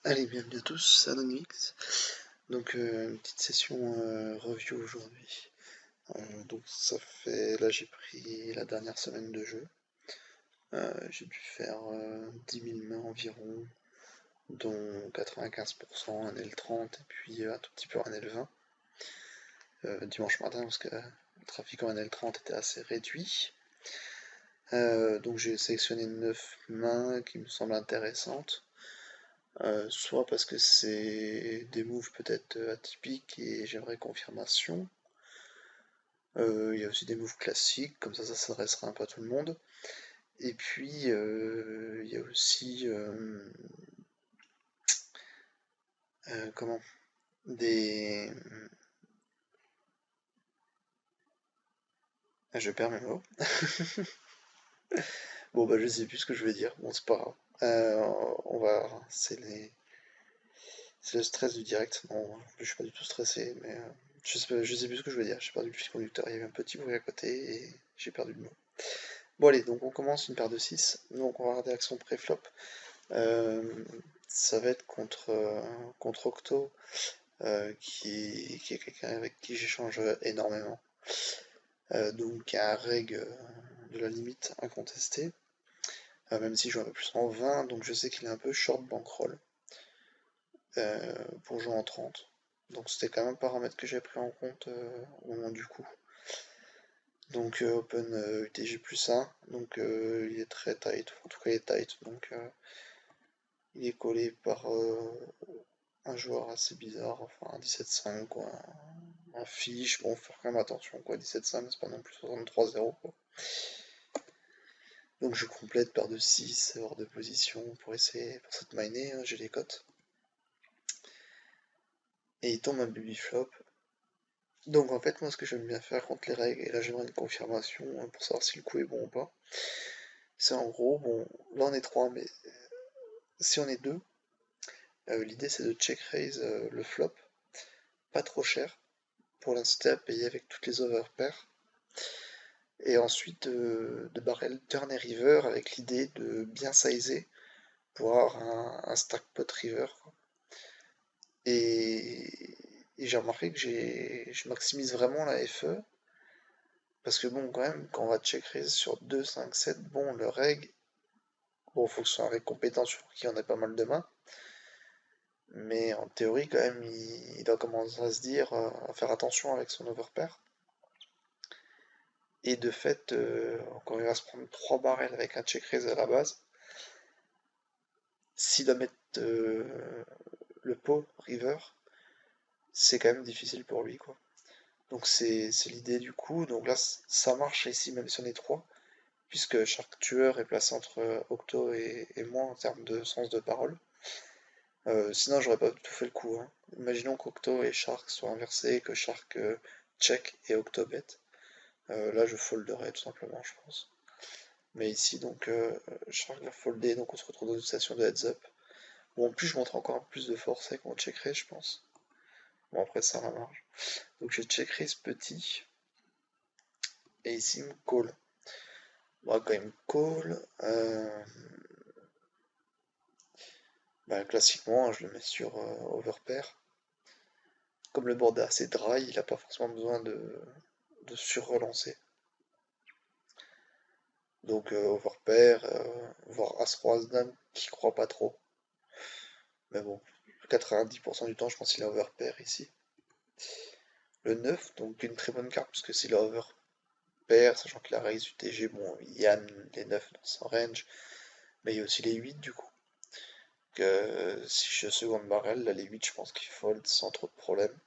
Allez, bienvenue à tous, c'est Anonymix. Donc, une petite session review aujourd'hui. Donc, ça fait. Là, j'ai pris la dernière semaine de jeu. J'ai dû faire 10 000 mains environ, dont 95% en L30 et puis un tout petit peu en L20. Dimanche matin, parce que le trafic en L30 était assez réduit. Donc, j'ai sélectionné 9 mains qui me semblent intéressantes. Soit parce que c'est des moves peut-être atypiques et j'aimerais confirmation. Il y a aussi des moves classiques, comme ça s'adressera un peu à tout le monde. Et puis il y a aussi comment des. Je perds mes mots. Bon bah je sais plus ce que je veux dire, bon c'est pas grave. On va. C'est le stress du direct. Non, je suis pas du tout stressé, mais je sais plus ce que je veux dire. J'ai perdu le fil conducteur. Il y avait un petit bruit à côté et j'ai perdu le mot. Bon allez, donc on commence une paire de 6. Donc on va regarder l'action pré-flop. Euh, Ça va être contre Octo, qui est quelqu'un avec qui j'échange énormément. Donc un reg de la limite incontesté. Même si je joue un peu plus en 20, donc je sais qu'il est un peu short bankroll pour jouer en 30. Donc c'était quand même un paramètre que j'ai pris en compte au moment du coup. Donc Open UTG plus 1, donc il est très tight, en tout cas il est tight, donc il est collé par un joueur assez bizarre, enfin un 17-5 quoi, un fiche, bon faut faire quand même attention quoi, 17-5 c'est pas non plus 63-0 quoi. Donc je complète paire de 6 hors de position pour essayer, pour cette miner, hein, j'ai les cotes. Et il tombe un baby flop. Donc en fait moi ce que j'aime bien faire contre les règles, et là j'aimerais une confirmation pour savoir si le coup est bon ou pas, c'est en gros, bon là on est 3 mais si on est 2, l'idée c'est de check raise le flop, pas trop cher, pour l'inciter à payer avec toutes les overpairs, et ensuite de barrel turn et river avec l'idée de bien sizer pour avoir un stack pot river. Et j'ai remarqué que je maximise vraiment la FE, parce que bon quand même quand on va check raise sur 2, 5, 7, bon le reg, bon faut que ce soit un reg compétent sur qui on a pas mal de mains, mais en théorie quand même il doit commencer à se dire à faire attention avec son overpair. Et de fait, quand il va se prendre 3 barrels avec un check raise à la base, s'il doit mettre le pot river, c'est quand même difficile pour lui quoi. Donc c'est l'idée du coup. Donc là ça marche ici même si on est 3, puisque chaque tueur est placé entre Octo et moi en termes de sens de parole. Sinon j'aurais pas du tout fait le coup, hein. Imaginons qu'Octo et Shark soient inversés, que Shark check et Octo bet. Là je folderais tout simplement je pense. Mais ici donc Shark va folder, donc on se retrouve dans une station de heads up. Bon en plus je montre encore plus de force avec mon check raise je pense. Bon après ça la marge. Donc je check raise petit. Et ici il me call. Bon quand il me call, bah, classiquement je le mets sur overpair. Comme le board est assez dry, il n'a pas forcément besoin de sur-relancer. Donc overpair, voire As-Roi As-Dame, qui croit pas trop. Mais bon, 90% du temps, je pense qu'il a overpair ici. Le 9, donc une très bonne carte, parce que s'il a overpair, sachant qu'il a raise UTG, bon, il y a les 9 dans son range, mais il y a aussi les 8 du coup. Que si je seconde barrel, là les 8, je pense qu'il fold sans trop de problème.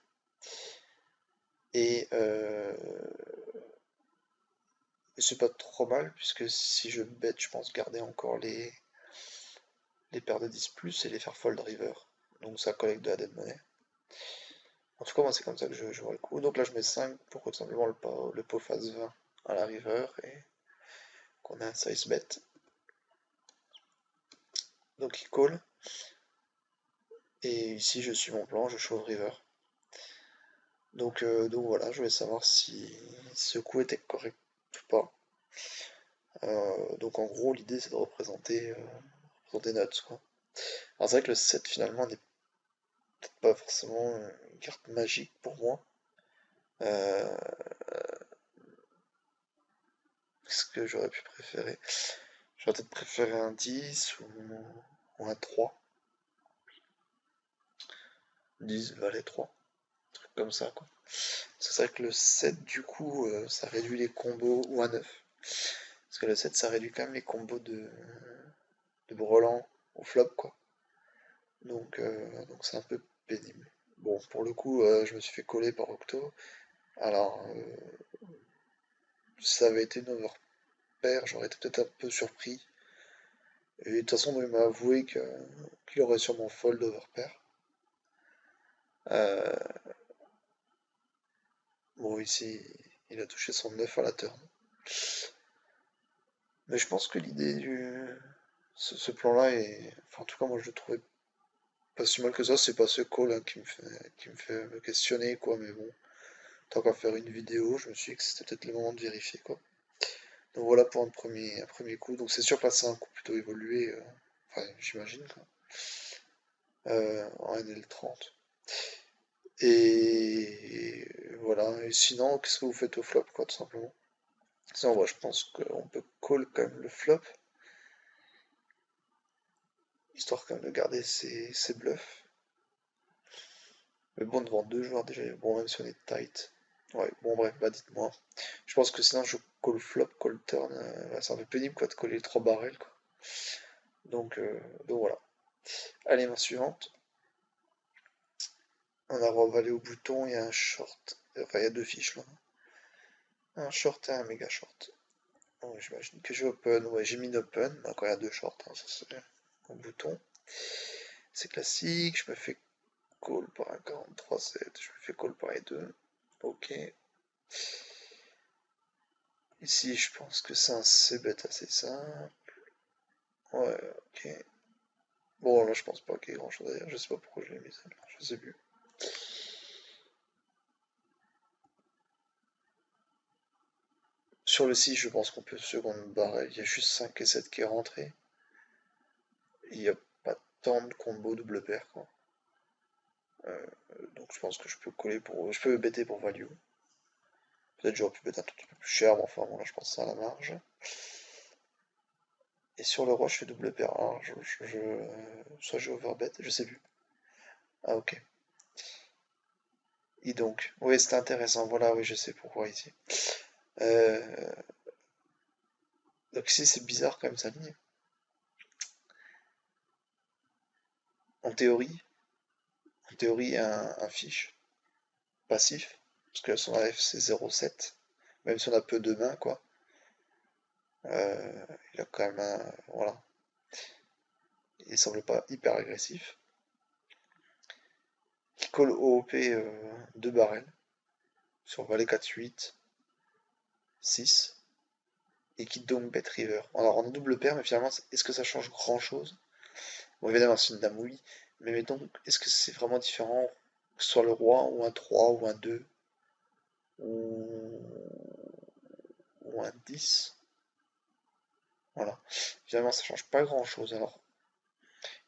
Et c'est pas trop mal, puisque si je bet, je pense garder encore les paires de 10+, et les faire fold river. Donc ça collecte de la dead money. En tout cas, moi c'est comme ça que je vois le coup. Donc là je mets 5 pour que tout simplement le pot fasse 20 à la river et qu'on ait un size bet. Donc il call. Et ici je suis mon plan, je shove river. Donc voilà, je voulais savoir si ce coup était correct ou pas. Donc en gros l'idée c'est de représenter nuts quoi. Alors c'est vrai que le 7 finalement n'est peut-être pas forcément une carte magique pour moi. Euh, Qu'est-ce que j'aurais pu préférer? J'aurais peut-être préféré un 10 ou un 3. 10 valet 3, truc comme ça quoi. C'est vrai que le 7 du coup ça réduit les combos, ou un 9. Parce que le 7 ça réduit quand même les combos de Brelan au flop quoi. Donc c'est un peu pénible. Bon, pour le coup, je me suis fait coller par Octo. Alors, si ça avait été une overpair, j'aurais été peut-être un peu surpris. Et de toute façon, il m'a avoué qu'il aurait sûrement fold overpair. Euh, bon, ici, il a touché son 9 à la turn. Mais je pense que l'idée ce plan-là est. Enfin, en tout cas, moi, je le trouvais pas si mal que ça. C'est pas ce call hein, qui me fait me questionner, quoi. Mais bon, tant qu'à faire une vidéo, je me suis dit que c'était peut-être le moment de vérifier, quoi. Donc voilà pour un premier coup. Donc c'est sûr que là c'est un coup plutôt évolué, enfin j'imagine quoi, en NL30. Et voilà. Et sinon, qu'est-ce que vous faites au flop quoi, tout simplement? Sinon, moi je pense qu'on peut call quand même le flop, histoire quand même de garder ses bluffs. Mais bon, devant deux joueurs déjà, bon même si on est tight. Ouais, bon bref, bah dites-moi. Je pense que sinon je call flop, call turn, bah, c'est un peu pénible quoi de coller les trois barrels quoi. Donc, euh, donc voilà. Allez, main suivante. On a roi valet au bouton, il y a un short. Enfin, il y a deux fiches là. Un short et un méga short. Bon, j'imagine que j'ai open. Ouais, j'ai mis open. Bah, quand il y a deux shorts, hein, ça c'est au bouton. C'est classique. Je me fais call par un 43-7. Je me fais call par les deux. Ok. Ici, je pense que c'est un c-bet assez simple. Ouais, ok. Bon, là, je pense pas qu'il y ait grand chose à dire. Je sais pas pourquoi je l'ai mis celle-là. Je sais plus. Sur le 6, je pense qu'on peut seconde barrel. Il y a juste 5 et 7 qui est rentré. Il n'y a pas tant de combos double paire, quoi. Euh, donc je pense que je peux coller pour. Je peux bêter pour value. Peut-être j'aurais pu bêter un tout petit peu plus cher, mais enfin bon là je pense que c'est à la marge. Et sur le roi je fais double paire. Alors soit j'ai overbet, je sais plus. Ah ok. Et donc, oui c'était intéressant, voilà, oui je sais pourquoi ici. Euh, donc ici c'est bizarre quand même sa ligne. En théorie, un fiche passif, parce que son AF c'est 0,7, même si on a peu de mains quoi. Il a quand même un. Voilà. Il semble pas hyper agressif. Qui colle OOP 2 barrels sur valet 4-8, 6, et qui donc bet river. Alors on a double paire, mais finalement, est-ce que ça change grand chose? Bon, évidemment, c'est une dame, oui, mais mettons, est-ce que c'est vraiment différent que ce soit le roi, ou un 3, ou un 2, ou, ou un 10? Voilà. Finalement, ça change pas grand chose. Alors,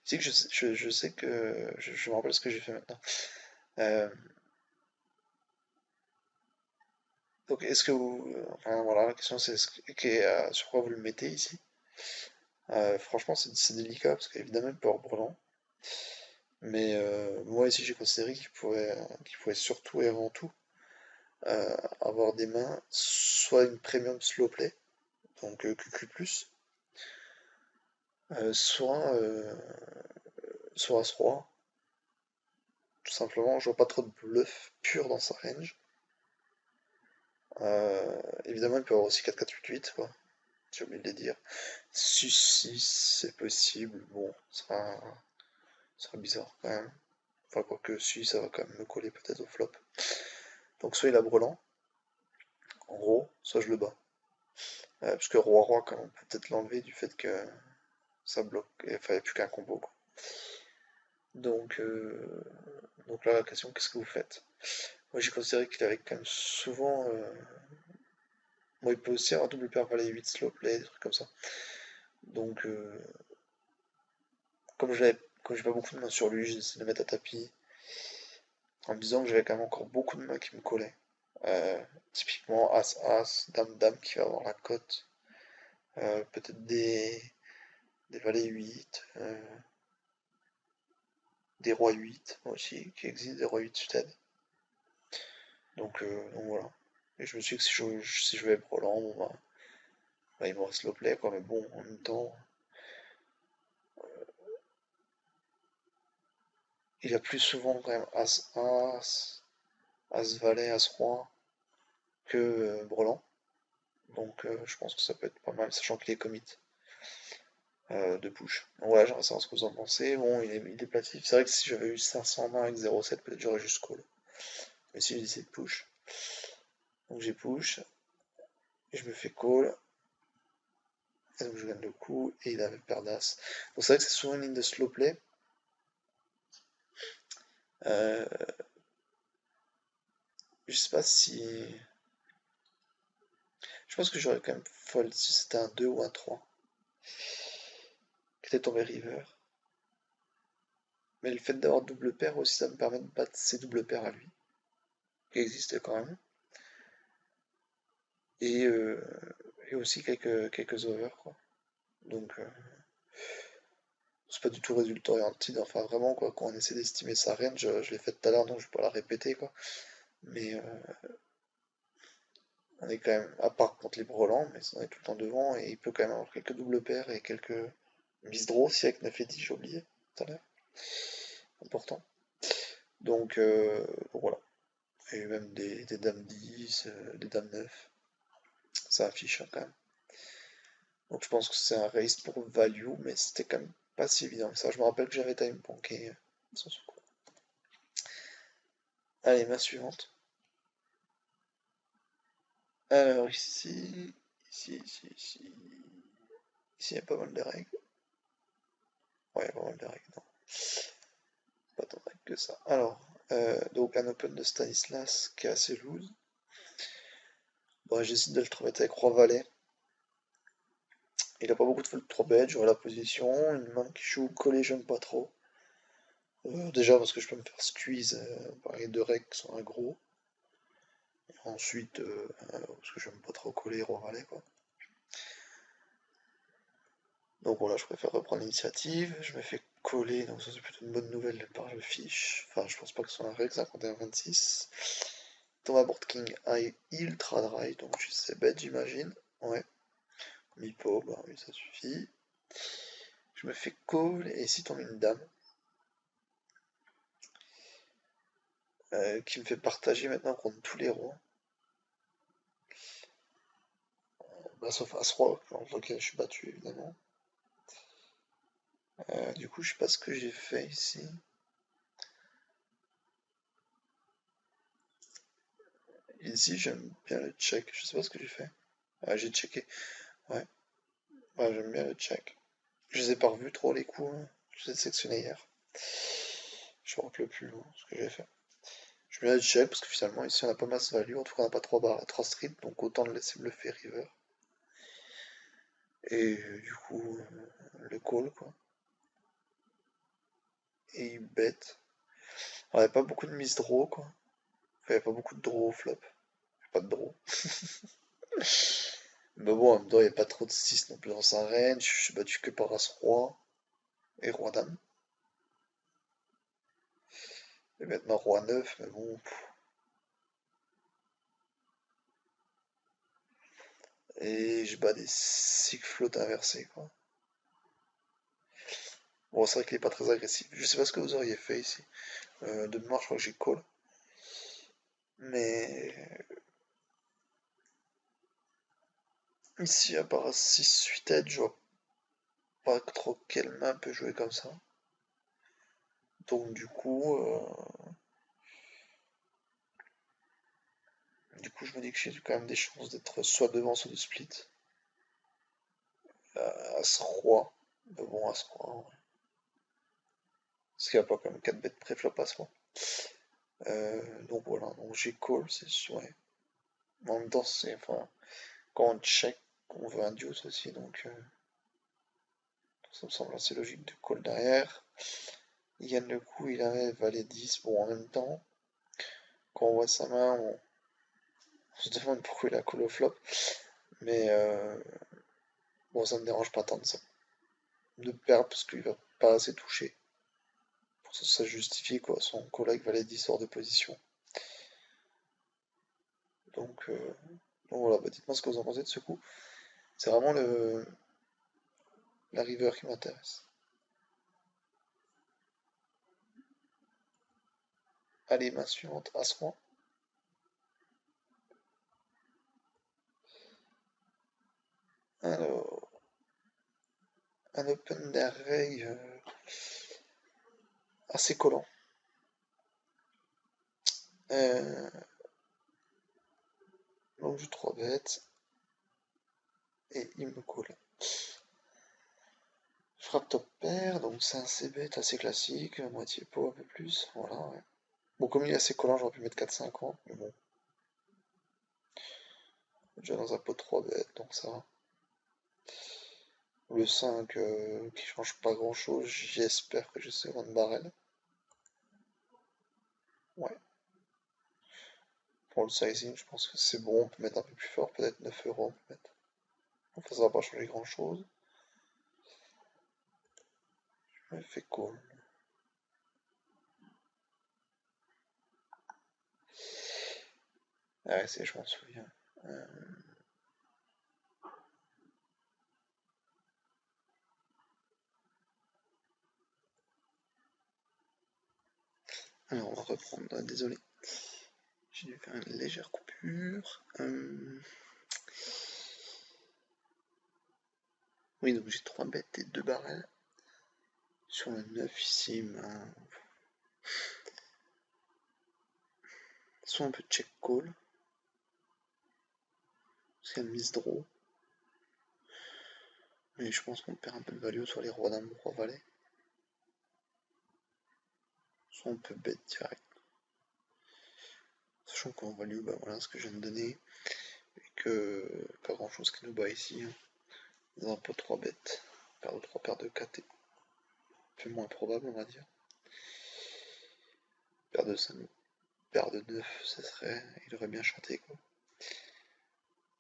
c'est que je sais que. Je me rappelle ce que j'ai fait maintenant. Euh, donc, est-ce que vous. Enfin, voilà, la question c'est sur quoi vous le mettez ici? Franchement, c'est délicat parce qu'évidemment, il peut avoir Brelan. Mais moi, ici, j'ai considéré qu'il pouvait surtout et avant tout avoir des mains, soit une premium slow play, donc QQ, soit As-Roi. Tout simplement, je vois pas trop de bluff pur dans sa range. Évidemment, il peut avoir aussi 4-4-8-8, quoi. J'ai oublié de le dire. 6-6, c'est possible. Bon, ça sera bizarre quand même. Enfin, quoique, si, ça va quand même me coller peut-être au flop. Donc, soit il a Brelan, en gros, soit je le bats. Parce que Roi-Roi, quand même, on peut peut-être l'enlever du fait que ça bloque. Enfin, il n'y a plus qu'un combo, quoi. Donc, euh, donc là, la question, qu'est-ce que vous faites? Moi, j'ai considéré qu'il avait quand même souvent. Bon, il peut aussi avoir double paire valet 8 slow play, des trucs comme ça. Donc, comme comme j'ai pas beaucoup de mains sur lui, j'ai décidé de le mettre à tapis, en me disant que j'avais quand même encore beaucoup de mains qui me collaient. Typiquement As-As, Dame-Dame qui va avoir la cote, peut-être des valets 8, des rois 8 aussi, qui existent, des rois 8 suited. Donc voilà. Et je me suis dit que si je vais Brelan, bon, bah, il me reste le play, quoi, mais bon, en même temps, il a plus souvent quand même As-As, As-Valet, As-Roi que Brelan. Donc je pense que ça peut être pas mal, sachant qu'il est commit de push. Donc voilà, j'aimerais savoir ce que vous en pensez. Bon, il est passif. C'est vrai que si j'avais eu 500 mains avec 0,7, peut-être j'aurais juste call. Mais si j'ai décidé de push, donc j'ai push, et je me fais call, et donc je gagne le coup, et il avait paire d'as. Donc c'est vrai que c'est souvent une ligne de slow play. Euh, je sais pas si... Je pense que j'aurais quand même fold si c'était un 2 ou un 3. Qui était tombé river. Mais le fait d'avoir double paire aussi, ça me permet de battre ses double paires à lui. Qui existaient quand même. Et, euh, et aussi quelques overs, quoi. Donc, c'est pas du tout résultat orienté. Enfin, vraiment, quoi, quand on essaie d'estimer sa range, je l'ai fait tout à l'heure, donc je vais pas la répéter, quoi. Mais on est quand même, à part contre les brelans, mais on est tout le temps devant, et il peut quand même avoir quelques doubles paires et quelques miss draw aussi avec 9 et 10, j'ai oublié tout à l'heure. Important. Donc voilà. Et même des dames 10, des dames 9, ça affiche hein, quand même. Donc je pense que c'est un race pour value, mais c'était quand même pas si évident que ça. Je me rappelle que j'avais time banké sans ce coup. Allez, ma suivante. Alors ici, il y a pas mal de règles. Ouais, il y a pas mal de règles, non. Pas tant de règles que ça. Alors, donc un open de Stanislas qui est assez loose. Bon, j'essaie de le remettre avec Roi Valet. Il a pas beaucoup de fold 3 bet, j'aurai la position, une main qui joue collé, j'aime pas trop. Déjà parce que je peux me faire squeeze par les deux règles qui sont aggro. Ensuite, parce que j'aime pas trop coller Roi Valet quoi. Donc voilà, je préfère reprendre l'initiative. Je me fais coller, donc ça c'est plutôt une bonne nouvelle par le fiche. Enfin, je pense pas que ce soit un règle 51-26. Thomas Board King est ultra dry, donc c'est bête j'imagine. Ouais. Mi-pot, bah oui, ça suffit. Je me fais call, et ici tombe une dame. Qui me fait partager maintenant contre tous les rois. Bah, sauf As-Roi, contre lequel je suis battu évidemment. Du coup, je sais pas ce que j'ai fait ici. Ici, j'aime bien le check. Je sais pas ce que j'ai fait. Ah, j'ai checké. Ouais. Ouais, j'aime bien le check. Je les ai pas revus trop les coups. Hein. Je les ai sélectionnés hier. Je me rappelle plus hein, ce que j'ai fait. Je mets le check parce que finalement ici on a pas masse value. En tout cas, on n'a pas 3 barres, 3 streets. Donc autant le laisser bluffer river. Et du coup, le call quoi. Et il bet. Alors, il n'y a pas beaucoup de miss draw quoi. Enfin, il n'y a pas beaucoup de draw au flop. Pas de draw. Mais bon, en même temps, il n'y a pas trop de 6 non plus dans sa range. Je suis battu que par As-Roi et Roi-Dame. Et maintenant Roi-9, mais bon. Et je bats des 6 flottes inversées, quoi. Bon, c'est vrai qu'il est pas très agressif. Je sais pas ce que vous auriez fait ici. De mémoire, je crois que j'ai call. Mais ici, à part 6 8 je vois pas trop quelle main peut jouer comme ça. Donc du coup, je me dis que j'ai quand même des chances d'être soit devant, soit de split. As-Roi. Mais bon, As-Roi, ouais. Parce qu'il n'y a pas quand même 4 bêtes pré-flop As-Roi. Donc voilà, donc j'ai call, c'est sûr. Ouais. En même temps, c'est, enfin, quand on check, on veut un deuce aussi, donc ça me semble assez logique de call derrière. il gagne le coup, il arrive valet 10. Bon, en même temps, quand on voit sa main, on se demande pourquoi il a call au flop. Mais bon, ça me dérange pas tant de ça. De perdre parce qu'il va pas assez toucher. Pour ça justifie quoi, son collègue valet 10 hors de position. Donc, voilà, bah, dites-moi ce que vous en pensez de ce coup. C'est vraiment la river qui m'intéresse. Allez, main suivante, As-Roi. Alors, un open d'air ray assez collant. Euh, donc du 3 bêtes. Et il me colle. Frappe top pair, donc c'est un C-bet assez classique, moitié pot, un peu plus, voilà, ouais. Bon, comme il est assez collant, j'aurais pu mettre 4-50, mais bon. Déjà dans un pot de 3 bêtes, donc ça va. Le 5 qui change pas grand chose, j'espère que j'ai seconde barrel. Ouais. Pour le sizing, je pense que c'est bon, on peut mettre un peu plus fort, peut-être 9 euros on peut mettre. Enfin, ça va pas changer grand chose. Je me fais call. Ah ouais, je m'en souviens. Euh, Alors, on va reprendre. Désolé. J'ai dû faire une légère coupure. Oui, donc j'ai 3 bêtes et 2 barrels. Sur le 9 ici, soit on peut check call, parce qu'il y a miss draw. Mais je pense qu'on perd un peu de value sur les rois dames, roi valet. Soit on peut bet direct. Sachant qu'en value, bah voilà ce que je viens de donner. Et que pas grand chose qui nous bat ici. Hein. Dans un pot 3 bêtes. Paire de 3, paire de 4 et un peu moins probable, on va dire. Paire de 5, paire de 9, ça serait. Il aurait bien chanté quoi.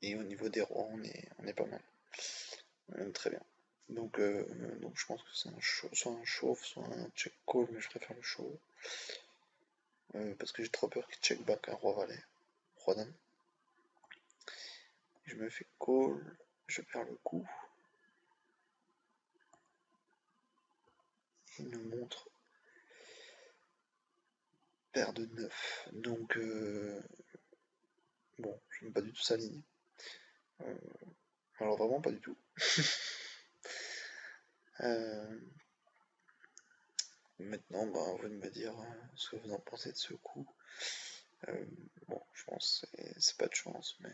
Et au niveau des rois, on est pas mal. Très bien. Donc je pense que c'est soit un chauve, soit un check call, mais je préfère le chauve. Parce que j'ai trop peur qu'il check back un roi valet, roi dame. Je me fais call, je perds le coup. Il nous montre paire de 9. Donc bon, je n'aime pas du tout sa ligne. Alors vraiment pas du tout. Euh, Maintenant, bah, à vous de me dire ce que vous en pensez de ce coup. Euh, bon, je pense que c'est pas de chance, mais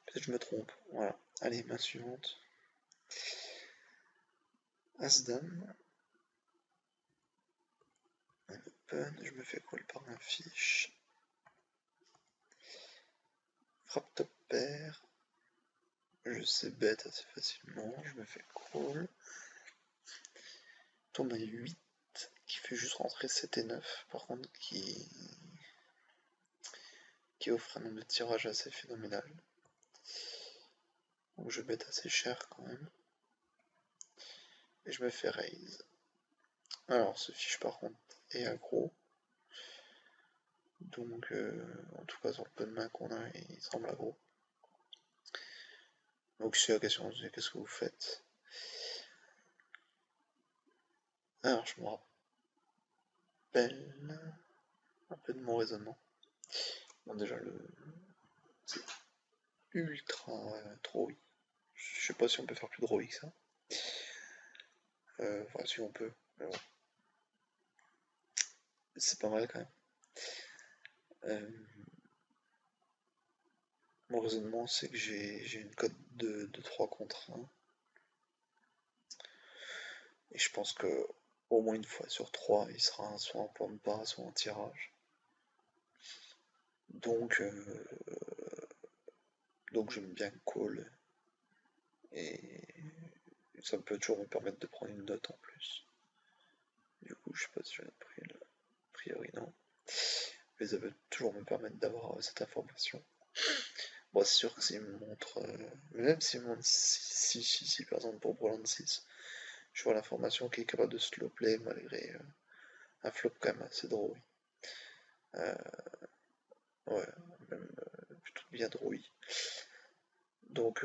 peut-être que je me trompe. Voilà. Allez, main suivante. As-Dame. Un open, je me fais call par un fiche. Frappe top pair. Je sais bête assez facilement, je me fais call. Tombe à 8 qui fait juste rentrer 7 et 9, par contre qui offre un nombre de tirages assez phénoménal. Donc je bête assez cher quand même. Et je me fais raise. Alors ce fiche par contre est aggro. Donc en tout cas sur le peu de main qu'on a, il semble aggro. Donc c'est la question, qu'est-ce que vous faites? Alors je me rappelle un peu de mon raisonnement. Bon déjà c'est ultra trop. Je sais pas si on peut faire plus drôle que ça. Enfin, si on peut. Mais bon. C'est pas mal quand même. Euh, Mon raisonnement, c'est que j'ai une cote de 3 contre 1. Et je pense que au moins une fois sur 3, il sera soit en point de bas, soit en tirage. Donc, donc j'aime bien call. Et ça peut toujours me permettre de prendre une note en plus. Du coup, je sais pas si j'en ai pris le... A priori, non. Mais ça peut toujours me permettre d'avoir cette information. Bon, c'est sûr que s'il me montre... mais même s'il me montre si, par exemple, pour Broland 6, je vois l'information qui est capable de slow play malgré un flop quand même assez drôle. Ouais, même plutôt bien drôle. Donc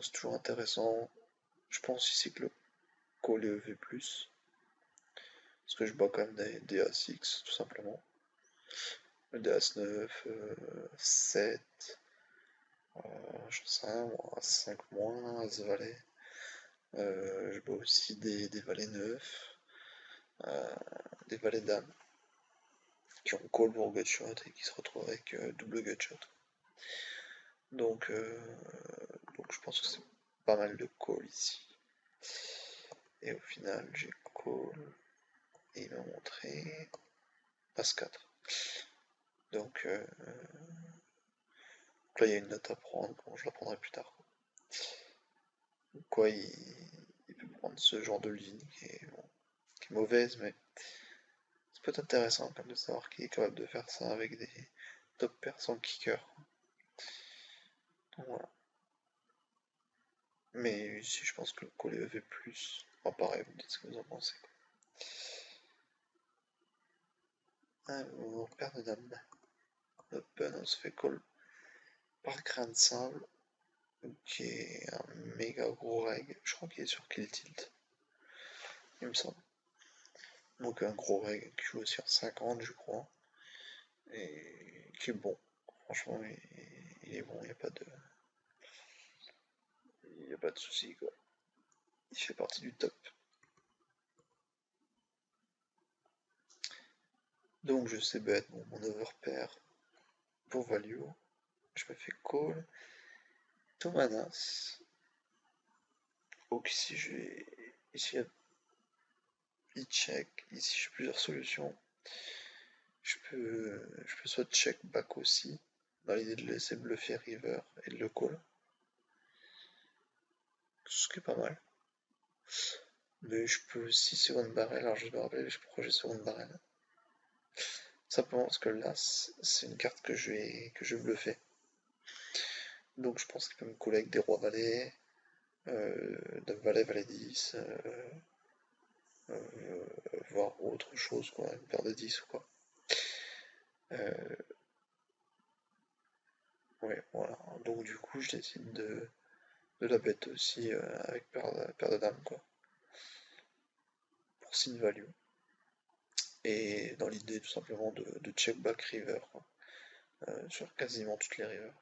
c'est toujours intéressant. Je pense ici que le call est EV+, parce que je bats quand même des As-X, tout simplement. Des As-9, 7, j'en sais rien, moi, As-5-, As-Valet. Je bats aussi des Valets 9, des Valets dames, qui ont call pour gutshot et qui se retrouvent avec double gutshot. Donc, donc je pense que c'est pas mal de call ici. Et au final, j'ai call et il m'a montré As-4. Donc là, il y a une note à prendre, bon, je la prendrai plus tard. Quoi, il peut prendre ce genre de ligne qui est mauvaise, mais ça peut être intéressant quand même de savoir qu'il est capable de faire ça avec des top pairs sans kicker. Donc voilà. Mais ici, je pense que le call est EV+. Enfin, pareil, vous me dites ce que vous en pensez. Alors, paire de dames. Open, on se fait call par grain de sable, qui est un méga gros reg. Je crois qu'il est sur kill tilt, il me semble. Donc un gros reg qui joue aussi en 50, je crois. Et qui est bon. Franchement, il est bon, il n'y a pas de. Il n'y a pas de souci, quoi. Il fait partie du top. Donc je sais bête, bon, mon overpair pour value. Je me fais call. Thomanas. Donc ici je vais. Ici il check. Ici j'ai plusieurs solutions. Je peux soit check back aussi, dans l'idée de laisser bluffer river et de le call. Ce qui est pas mal. Mais je peux aussi second barrel, alors je vais me rappeler pourquoi j'ai second barrel. Simplement parce que là, c'est une carte que je vais bluffer. Donc je pense qu'il peut me coller avec des rois valets, dame valet, valet 10, voire autre chose, quoi, une paire de 10 ou quoi. Ouais, voilà. Donc du coup, je décide de la bête aussi avec paire de dames, quoi. Pour signe value. Et dans l'idée tout simplement de check back river, quoi. Sur quasiment toutes les rivers.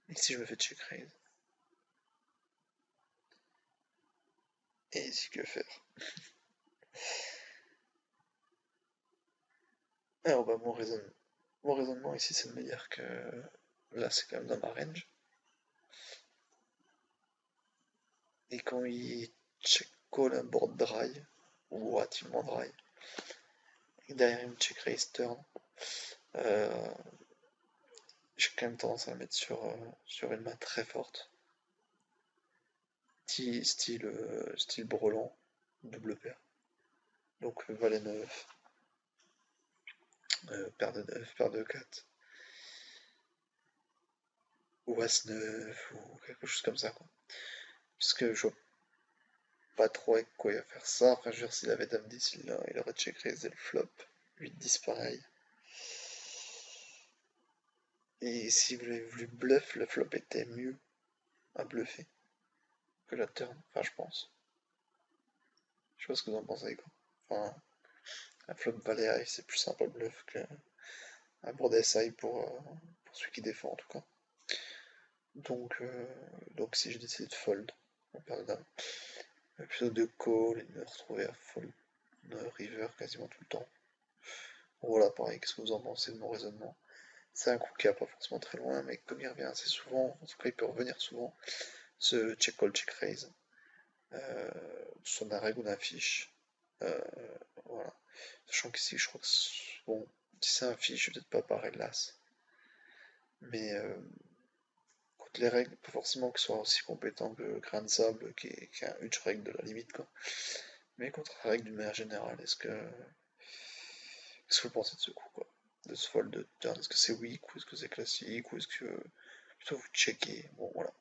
Et si je me fais check raise? Et ici que faire? Alors bah mon raisonnement ici c'est de me dire que là c'est quand même dans ma range. Et quand il check call un board dry, ou relativement dry, et derrière il me check raise turn, euh, j'ai quand même tendance à le mettre sur une main très forte. Style brelan, double paire. Donc valet 9, paire de 9, paire de 4, ou as 9, ou quelque chose comme ça, quoi. Parce que je vois pas trop avec quoi il va faire ça. Enfin, je veux dire, s'il avait dame 10, il aurait check raisé le flop. 8-10 pareil. Et s'il voulait voulu bluff, le flop était mieux à bluffer que la turn. Enfin, je pense. Je sais pas ce que vous en pensez, quoi. Enfin, un flop valet high, c'est plus simple à bluff qu'un board SI pour celui qui défend, en tout cas. Donc si je décide de fold, on perd dame. Plutôt de call et de me retrouver à fold river quasiment tout le temps. Bon, voilà, pareil, qu'est-ce que vous en pensez de mon raisonnement? C'est un coup qui n'est pas forcément très loin, mais comme il revient assez souvent, en tout cas il peut revenir souvent, ce check call, check raise, sur d'un reg ou d'un fiche. Euh, voilà. Sachant qu'ici, je crois que bon, si c'est un fiche, je vais peut-être pas pareil l'as. Mais contre les règles, pas forcément qu'ils soient aussi compétents que Grain de Sable, qui est un huge règle de la limite, quoi. Mais contre-règle d'une manière générale, qu'est-ce que vous pensez de ce coup, quoi? De ce fold de turn, est-ce que c'est weak ou est-ce que c'est classique ou est-ce que plutôt vous checkez? Bon voilà.